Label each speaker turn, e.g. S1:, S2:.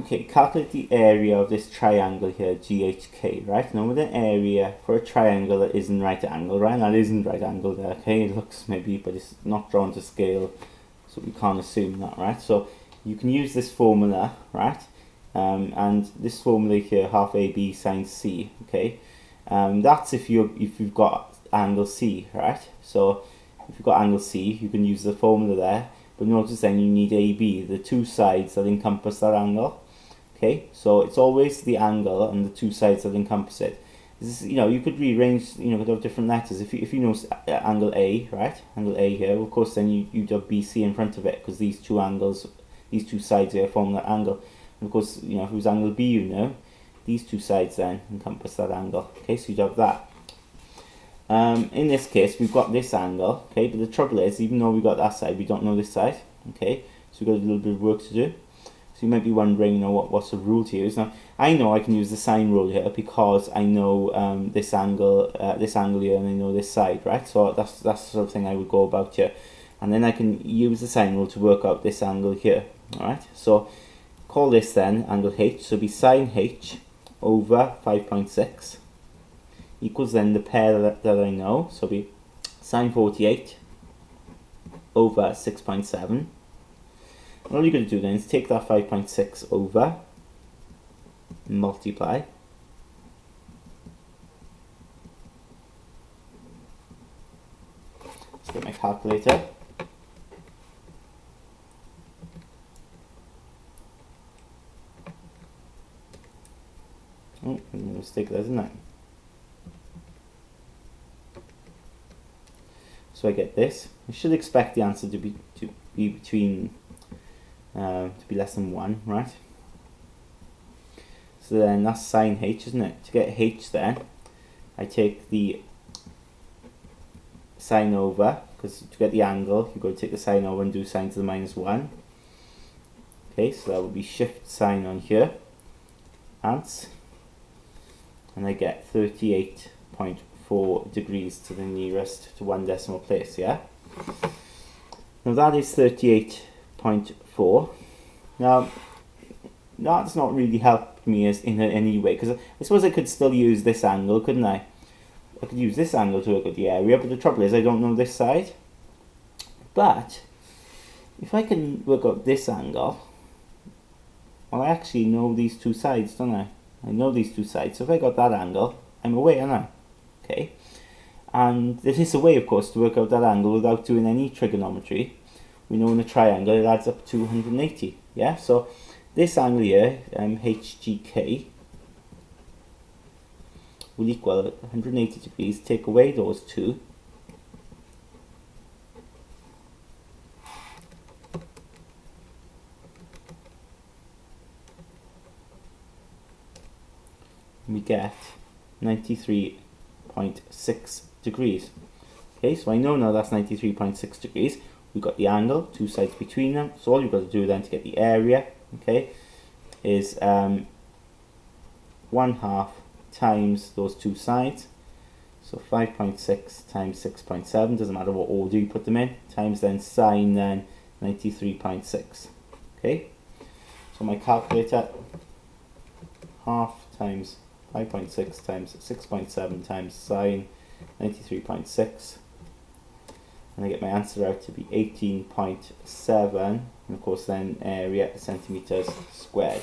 S1: Okay, calculate the area of this triangle here, GHK, right? Now with an area for a triangle that isn't right angle, right? That isn't right angle there, okay? It looks maybe, but it's not drawn to scale, so we can't assume that, right? So you can use this formula, right? And this formula here, half AB sine C, okay? That's if you've got angle C, right? So if you've got angle C, you can use the formula there. But notice then you need AB, the two sides that encompass that angle. Okay, so it's always the angle and the two sides that encompass it. This is, you could rearrange, could have different letters. If you know angle A, right? Angle A here, of course, then you'd have BC in front of it because these two angles, these two sides here form that angle. And of course, if it was angle B, these two sides then encompass that angle. Okay, so you'd have that. In this case, we've got this angle. Okay, but the trouble is, even though we've got that side, we don't know this side. Okay, so we've got a little bit of work to do. So you might be wondering, what's the rule to use? Now, I know I can use the sine rule here because I know this angle here, and I know this side, right? So that's the sort of thing I would go about here, and then I can use the sine rule to work out this angle here. All right. So call this then angle H. So it'll be sine H over 5.6 equals then the pair that I know. So it'll be sine 48 over 6.7. And all you're going to do then is take that 5.6 over, multiply, let's get my calculator. Oh, I made a mistake there, didn't I? So I get this. I should expect the answer to be between to be less than 1, right? So then that's sine H, isn't it? To get H then, I take the sine over, because to get the angle, you've got to take the sine over and do sine to the minus 1. Okay, so that would be shift sine on here, and I get 38.4 degrees to the nearest to 1 decimal place, yeah? Now that is 38.4. Now, that's not really helped me in any way, because I suppose I could still use this angle, couldn't I? I could use this angle to work out the area, but the trouble is I don't know this side. But if I can work out this angle, well, I actually know these two sides, don't I? I know these two sides, so if I got that angle, I'm away, aren't I? Okay. And there is a way, of course, to work out that angle without doing any trigonometry. We know in a triangle it adds up to 180. Yeah, so this angle here, HGK, will equal 180 degrees. Take away those two. We get 93.6 degrees. Okay, so I know now that's 93.6 degrees. We've got the angle, two sides between them. So all you've got to do then to get the area, okay, is 1/2 times those two sides. So 5.6 times 6.7, doesn't matter what order you put them in, times then sine then 93.6. Okay, so my calculator, 1/2 times 5.6 times 6.7 times sine 93.6, and I get my answer out to be 18.7, and of course then area centimeters squared.